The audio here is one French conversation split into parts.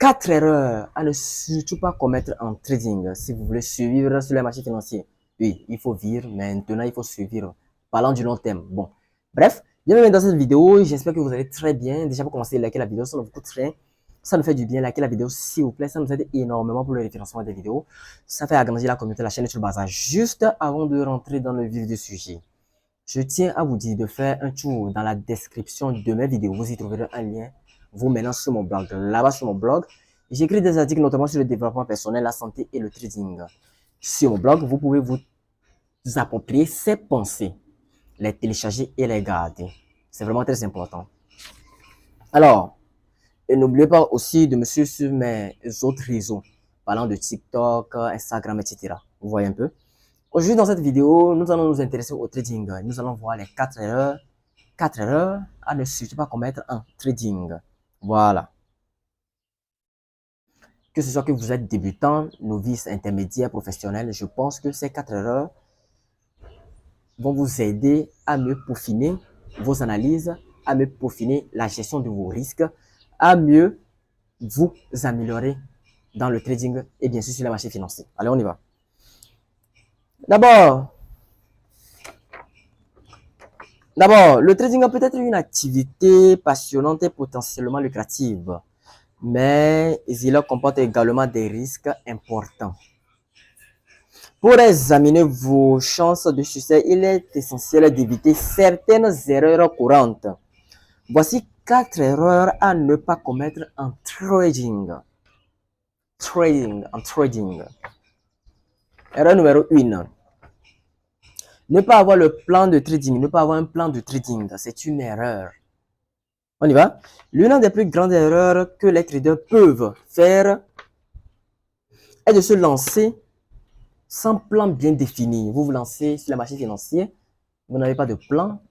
4 erreurs à ne surtout pas commettre en trading si vous voulez survivre sur les marchés financiers. Oui, il faut vivre, maintenant il faut survivre. Parlant du long terme. Bon, bref, bienvenue dans cette vidéo. J'espère que vous allez très bien. Déjà, pour commencer, likez la vidéo, ça nous coûte rien. Ça nous fait du bien. Likez la vidéo, s'il vous plaît. Ça nous aide énormément pour le référencement des vidéos. Ça fait agrandir la communauté, la chaîne et tout le bazar. Juste avant de rentrer dans le vif du sujet, je tiens à vous dire de faire un tour dans la description de mes vidéos. Vous y trouverez un lien vous menant sur mon blog. Là-bas sur mon blog, j'écris des articles notamment sur le développement personnel, la santé et le trading. Sur mon blog, vous pouvez vous approprier ces pensées, les télécharger et les garder. C'est vraiment très important. Alors, et n'oubliez pas aussi de me suivre sur mes autres réseaux, parlant de TikTok, Instagram, etc. Vous voyez un peu. Aujourd'hui, dans cette vidéo, nous allons nous intéresser au trading. Nous allons voir les 4 erreurs à ne surtout pas commettre en trading. Voilà. Que ce soit que vous êtes débutant, novice, intermédiaire, professionnel, je pense que ces 4 erreurs vont vous aider à mieux peaufiner vos analyses, à mieux peaufiner la gestion de vos risques, à mieux vous améliorer dans le trading et bien sûr sur les marchés financiers. Allez, on y va. D'abord, le trading peut être une activité passionnante et potentiellement lucrative, mais il comporte également des risques importants. Pour examiner vos chances de succès, il est essentiel d'éviter certaines erreurs courantes. Voici 4 erreurs à ne pas commettre en trading. Erreur numéro 1. Ne pas avoir le plan de trading, ne pas avoir un plan de trading, c'est une erreur. On y va. L'une des plus grandes erreurs que les traders peuvent faire est de se lancer sans plan bien défini. Vous vous lancez sur les marchés financiers, vous n'avez pas de plan,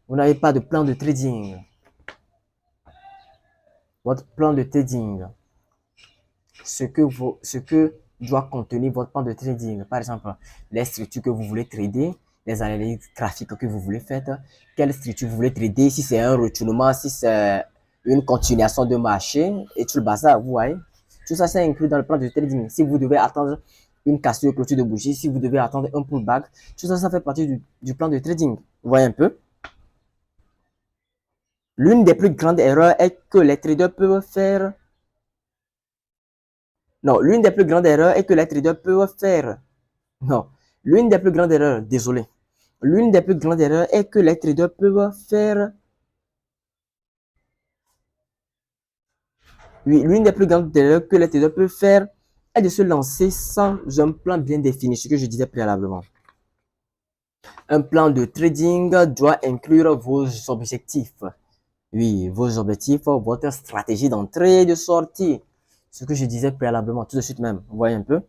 vous n'avez pas de plan de trading. Votre plan de trading, ce que doit contenir votre plan de trading. Par exemple, les structures que vous voulez trader, les analyses graphiques que vous voulez faire, quelle structure vous voulez trader, si c'est un retournement, si c'est une continuation de marché et tout le bazar, vous voyez. Tout ça, c'est inclus dans le plan de trading. Si vous devez attendre une cassure, clôture de bougie, si vous devez attendre un pullback, tout ça, ça fait partie du plan de trading. Vous voyez un peu. L'une des plus grandes erreurs est que les traders peuvent faire. Non, l'une des plus grandes erreurs est que les traders peuvent faire. Non, l'une des plus grandes erreurs, désolé. L'une des plus grandes erreurs est que les traders peuvent faire. Oui, l'une des plus grandes erreurs que les traders peuvent faire est de se lancer sans un plan bien défini, ce que je disais préalablement. Un plan de trading doit inclure vos objectifs. Oui, vos objectifs, votre stratégie d'entrée et de sortie. Ce que je disais préalablement, tout de suite même. Vous voyez un peu?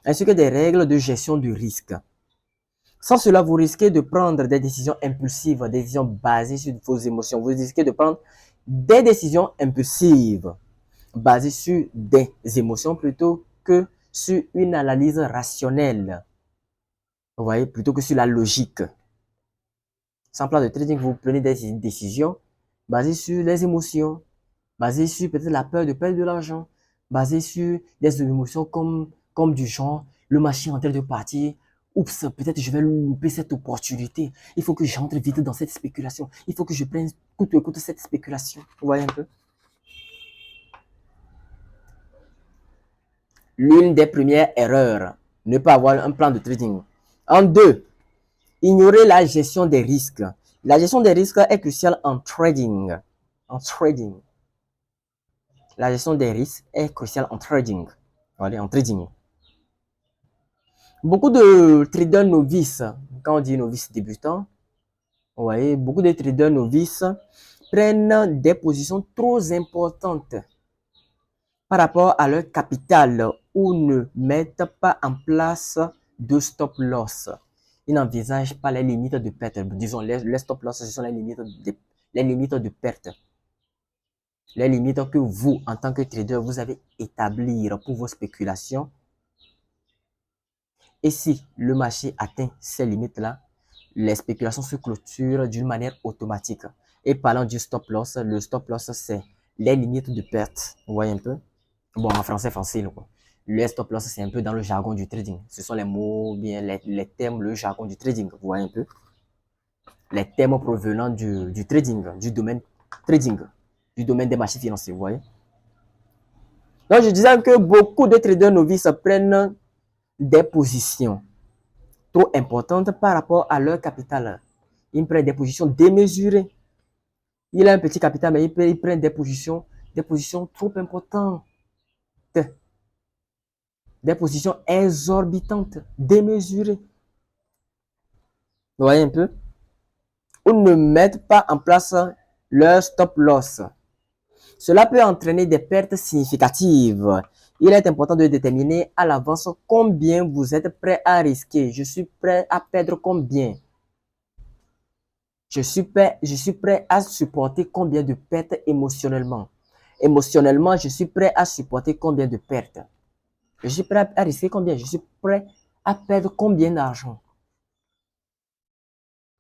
Ainsi que des règles de gestion du risque. Sans cela, vous risquez de prendre des décisions impulsives, des décisions basées sur vos émotions. Vous risquez de prendre des décisions impulsives, basées sur des émotions plutôt que sur une analyse rationnelle. Vous voyez, plutôt que sur la logique. Sans plan de trading, vous prenez des décisions basées sur les émotions, basées sur peut-être la peur de perdre de l'argent, basées sur des émotions comme du genre, le marché est en train de partir, oups, peut-être je vais louper cette opportunité, il faut que j'entre vite dans cette spéculation, il faut que je prenne coûte que coûte cette spéculation. Vous voyez un peu? L'une des premières erreurs, ne pas avoir un plan de trading. En deux, ignorer la gestion des risques. La gestion des risques est cruciale en trading. En trading. La gestion des risques est cruciale en trading. Voilà, en trading. Beaucoup de traders novices, quand on dit novices débutants, vous voyez, beaucoup de traders novices prennent des positions trop importantes par rapport à leur capital ou ne mettent pas en place de stop loss. Ils n'envisagent pas les limites de perte. Disons, les stop loss, ce sont les limites de perte. Les limites que vous, en tant que trader, vous avez établir pour vos spéculations. Et si le marché atteint ces limites-là, les spéculations se clôturent d'une manière automatique. Et parlant du stop loss, le stop loss, c'est les limites de perte. Vous voyez un peu? Bon, en français facile, quoi. Le stop loss, c'est un peu dans le jargon du trading. Ce sont les mots, bien les termes, le jargon du trading. Vous voyez un peu? Les termes provenant du trading, du domaine trading, du domaine des marchés financiers. Vous voyez? Donc, je disais que beaucoup de traders novices prennent des positions trop importantes par rapport à leur capital. Ils prennent des positions démesurées. Il a un petit capital, mais il prend des positions trop importantes. Des positions exorbitantes, démesurées. Vous voyez un peu? Ou ne mettent pas en place leur stop loss. Cela peut entraîner des pertes significatives. Il est important de déterminer à l'avance combien vous êtes prêt à risquer. Je suis prêt à perdre combien? Je suis prêt à supporter combien de pertes émotionnellement? Émotionnellement, je suis prêt à supporter combien de pertes? Je suis prêt à risquer combien? Je suis prêt à perdre combien d'argent?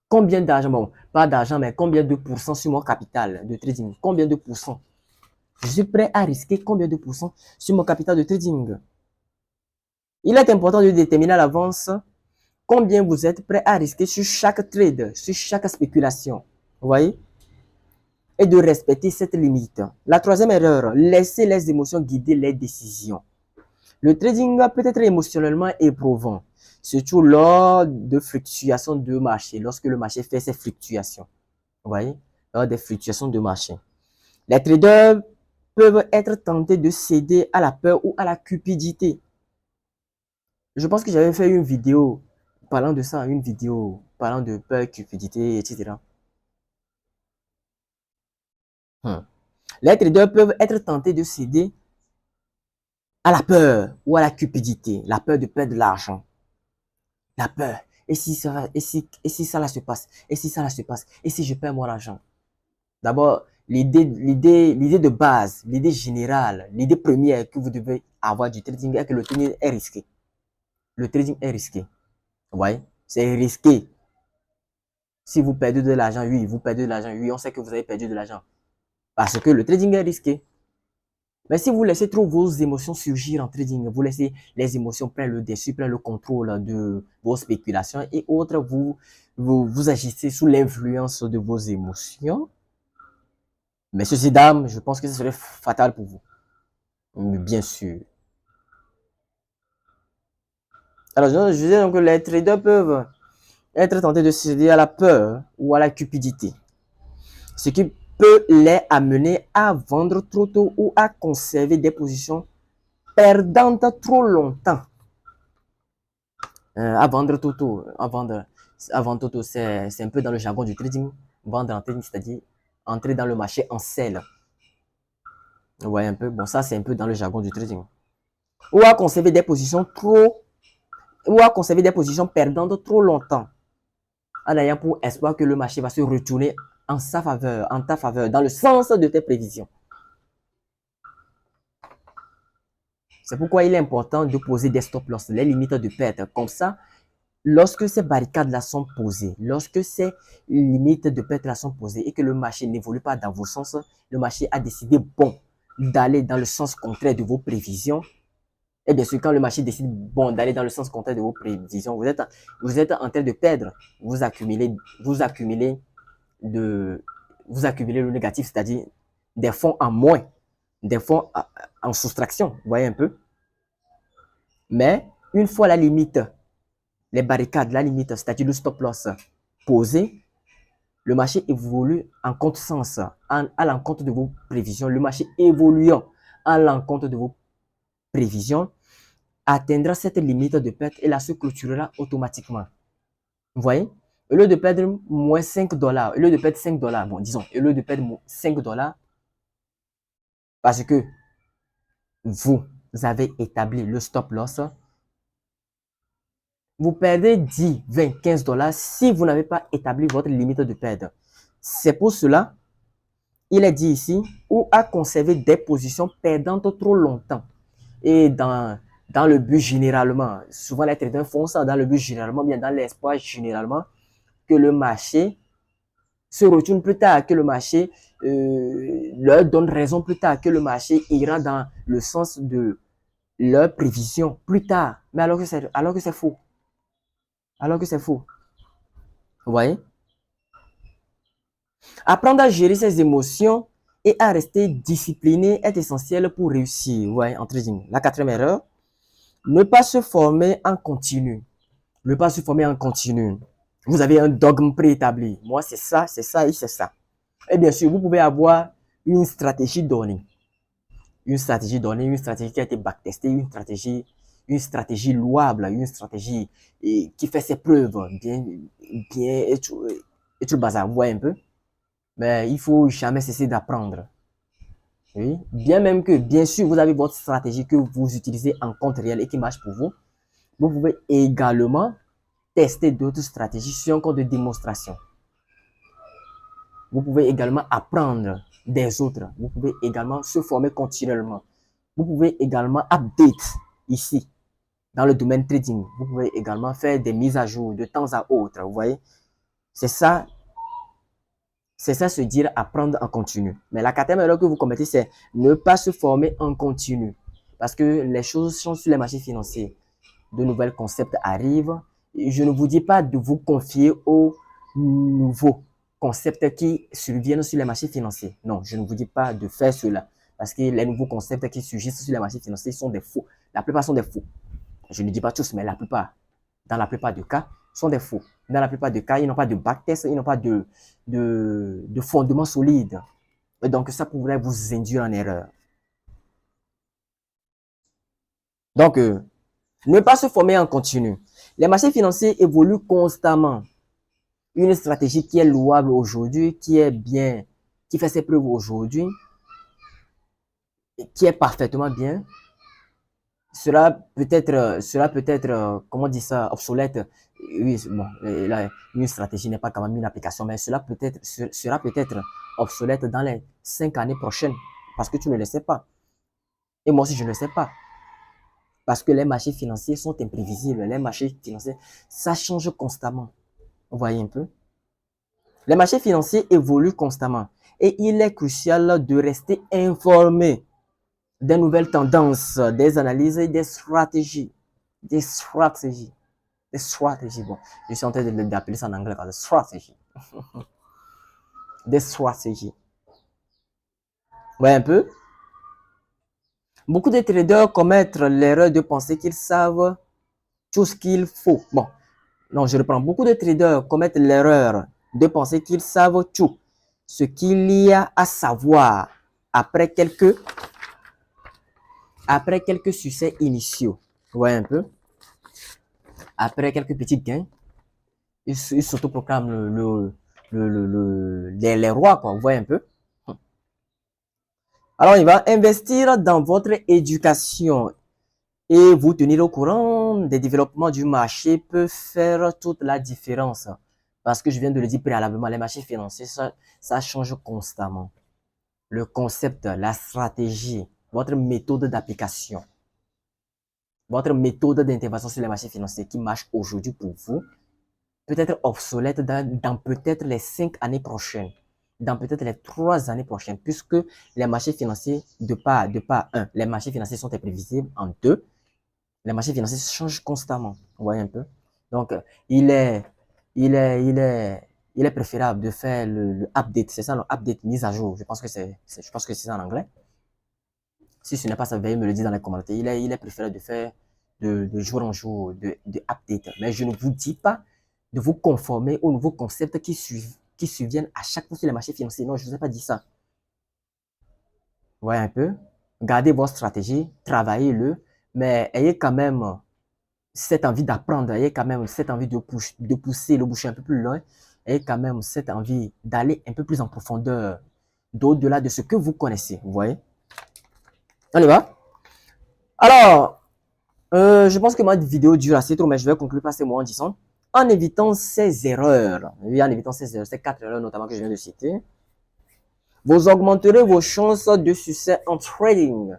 Combien d'argent? Bon, pas d'argent, mais combien de pourcents sur mon capital de trading? Combien de pourcents? Je suis prêt à risquer combien de pourcents sur mon capital de trading? Il est important de déterminer à l'avance combien vous êtes prêt à risquer sur chaque trade, sur chaque spéculation. Vous voyez? Et de respecter cette limite. La troisième erreur, laisser les émotions guider les décisions. Le trading peut être émotionnellement éprouvant, surtout lors de fluctuations de marché, lorsque le marché fait ses fluctuations. Vous voyez? Lors des fluctuations de marché. Les traders peuvent être tentés de céder à la peur ou à la cupidité. Je pense que j'avais fait une vidéo parlant de ça, une vidéo parlant de peur, cupidité, etc. Les traders peuvent être tentés de céder à la peur ou à la cupidité, la peur de perdre de l'argent, la peur. Et si ça, là se passe, et si ça là se passe, et si je perds mon argent. D'abord, l'idée de base, l'idée générale, l'idée première que vous devez avoir du trading est que le trading est risqué. Le trading est risqué. Vous voyez? C'est risqué. Si vous perdez de l'argent, oui, vous perdez de l'argent, oui, on sait que vous avez perdu de l'argent. Parce que le trading est risqué. Mais si vous laissez trop vos émotions surgir en trading, vous laissez les émotions prendre le dessus, prendre le contrôle de vos spéculations et autres, vous agissez sous l'influence de vos émotions. Mais ceci, dames, je pense que ce serait fatal pour vous. Mais bien sûr. Alors, je disais donc que les traders peuvent être tentés de céder à la peur ou à la cupidité. Ce qui peut les amener à vendre trop tôt ou à conserver des positions perdantes trop longtemps. À vendre trop tôt, à vendre trop tôt, c'est un peu dans le jargon du trading. Vendre en trading, c'est-à-dire entrer dans le marché en sell. Vous voyez un peu? Bon, ça, c'est un peu dans le jargon du trading. Ou à conserver des positions perdantes trop longtemps, en ayant pour espoir que le marché va se retourner en ta faveur, dans le sens de tes prévisions. C'est pourquoi il est important de poser des stop loss, les limites de perte. Comme ça, lorsque ces barricades-là sont posées, lorsque ces limites de perte-là sont posées et que le marché n'évolue pas dans vos sens, le marché a décidé, bon, d'aller dans le sens contraire de vos prévisions. Et bien sûr, quand le marché décide, bon, d'aller dans le sens contraire de vos prévisions, vous êtes en train de perdre. Vous accumulez le négatif, c'est-à-dire des fonds en moins, des fonds en soustraction, vous voyez un peu. Mais une fois la limite, les barricades, la limite, c'est-à-dire le stop loss posé, le marché évolue en contre-sens, à l'encontre de vos prévisions. Le marché évoluant à l'encontre de vos prévisions atteindra cette limite de perte et la se clôturera automatiquement. Vous voyez? Au lieu de perdre moins 5 dollars, au lieu de perdre 5 dollars, bon, disons, au lieu de perdre 5 dollars, parce que vous avez établi le stop loss, vous perdez 10, 20, 15 dollars si vous n'avez pas établi votre limite de perte. C'est pour cela, il est dit ici, ou à conserver des positions perdantes trop longtemps. Et dans le but généralement, souvent les traders font ça dans le but généralement, bien dans l'espoir généralement, que le marché se retournent plus tard, que le marché leur donne raison plus tard, que le marché ira dans le sens de leur prévision plus tard. Mais alors que c'est faux. Alors que c'est faux. Vous voyez? Apprendre à gérer ses émotions et à rester discipliné est essentiel pour réussir. Vous voyez, en trading. La quatrième erreur, ne pas se former en continu. Ne pas se former en continu. Vous avez un dogme préétabli. Moi, c'est ça et c'est ça. Et bien sûr, vous pouvez avoir une stratégie donnée. Une stratégie qui a été backtestée, une stratégie louable, une stratégie qui fait ses preuves, bien, et tout le bazar, vous voyez un peu. Mais il faut jamais cesser d'apprendre. Oui. Bien même que, bien sûr, vous avez votre stratégie que vous utilisez en compte réel et qui marche pour vous. Vous pouvez également tester d'autres stratégies sur un compte de démonstration. Vous pouvez également apprendre des autres. Vous pouvez également se former continuellement. Vous pouvez également update ici, dans le domaine trading. Vous pouvez également faire des mises à jour de temps à autre. Vous voyez, c'est ça se dire apprendre en continu. Mais la quatrième erreur que vous commettez, c'est ne pas se former en continu. Parce que les choses sont sur les marchés financiers. De nouveaux concepts arrivent. Je ne vous dis pas de vous confier aux nouveaux concepts qui surviennent sur les marchés financiers. Non, je ne vous dis pas de faire cela. Parce que les nouveaux concepts qui surgissent sur les marchés financiers sont des faux. La plupart sont des faux. Je ne dis pas tous, mais la plupart, dans la plupart des cas, sont des faux. Dans la plupart des cas, ils n'ont pas de backtest, ils n'ont pas de fondement solide. Et donc, ça pourrait vous induire en erreur. Donc, ne pas se former en continu. Les marchés financiers évoluent constamment. Une stratégie qui est louable aujourd'hui, qui est bien, qui fait ses preuves aujourd'hui, qui est parfaitement bien, sera peut-être, comment dire ça, obsolète. Oui, bon, là, une stratégie n'est pas quand même une application, mais sera peut-être obsolète dans les 5 années prochaines, parce que tu ne le sais pas. Et moi aussi, je ne le sais pas. Parce que les marchés financiers sont imprévisibles. Les marchés financiers, ça change constamment. Vous voyez un peu? Les marchés financiers évoluent constamment. Et il est crucial de rester informé des nouvelles tendances, des analyses et des stratégies. Des stratégies. Des stratégies. Bon, je suis en train d'appeler ça en anglais, des stratégies. Des stratégies. Vous voyez un peu? Beaucoup de traders commettent l'erreur de penser qu'ils savent tout ce qu'il faut. Bon, non, je reprends. Beaucoup de traders commettent l'erreur de penser qu'ils savent tout ce qu'il y a à savoir après quelques succès initiaux. Vous voyez un peu? Après quelques petits gains, ils s'autoproclament les rois, quoi. Vous voyez un peu? Alors, il va investir dans votre éducation et vous tenir au courant des développements du marché peut faire toute la différence. Parce que je viens de le dire préalablement, les marchés financiers, ça change constamment. Le concept, la stratégie, votre méthode d'application, votre méthode d'intervention sur les marchés financiers qui marche aujourd'hui pour vous, peut être obsolète dans peut-être les 5 années prochaines, dans peut-être les 3 années prochaines, puisque les marchés financiers, de part, un, les marchés financiers sont imprévisibles, en deux, les marchés financiers changent constamment. Vous voyez un peu? Donc, il est préférable de faire le update. C'est ça, le update, mise à jour. Je pense que c'est ça en anglais. Si ce n'est pas ça, veuillez me le dire dans les commentaires. Il est préférable de faire de jour en jour, de update. Mais je ne vous dis pas de vous conformer aux nouveaux concepts qui surviennent à chaque fois sur les marchés financiers. Non, je ne vous ai pas dit ça. Vous voyez un peu? Gardez votre stratégie, travaillez-le, mais ayez quand même cette envie d'apprendre, ayez quand même cette envie de pousser le bouchon un peu plus loin, ayez quand même cette envie d'aller un peu plus en profondeur, d'au-delà de ce que vous connaissez. Vous voyez? On y va? Alors, je pense que ma vidéo dure assez trop, mais je vais conclure par ces mots en disant, en évitant ces erreurs, oui, en évitant ces erreurs, ces 4 erreurs notamment que je viens de citer, vous augmenterez vos chances de succès en trading.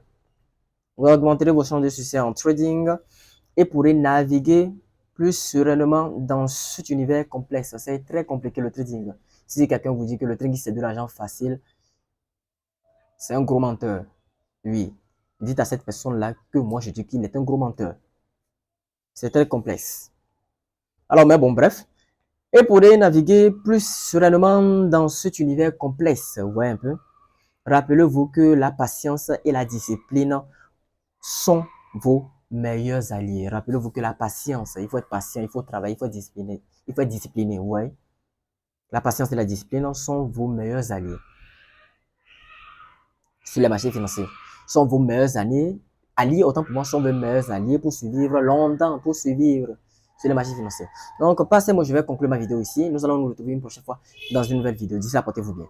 Vous augmenterez vos chances de succès en trading et pourrez naviguer plus sereinement dans cet univers complexe. C'est très compliqué le trading. Si quelqu'un vous dit que le trading c'est de l'argent facile, c'est un gros menteur. Oui, dites à cette personne-là que moi je dis qu'il est un gros menteur. C'est très complexe. Alors, mais bon, bref. Et pour naviguer plus sereinement dans cet univers complexe, ouais, un peu, rappelez-vous que la patience et la discipline sont vos meilleurs alliés. Rappelez-vous que la patience, il faut être patient, il faut travailler, il faut être discipliné. Il faut être discipliné, ouais. La patience et la discipline sont vos meilleurs alliés. Sur les marchés financiers, sont vos meilleurs alliés. Alliés, autant pour moi, sont vos meilleurs alliés pour survivre longtemps, pour survivre sur les marchés financiers. Donc, passez-moi, je vais conclure ma vidéo ici. Nous allons nous retrouver une prochaine fois dans une nouvelle vidéo. D'ici là, portez-vous bien.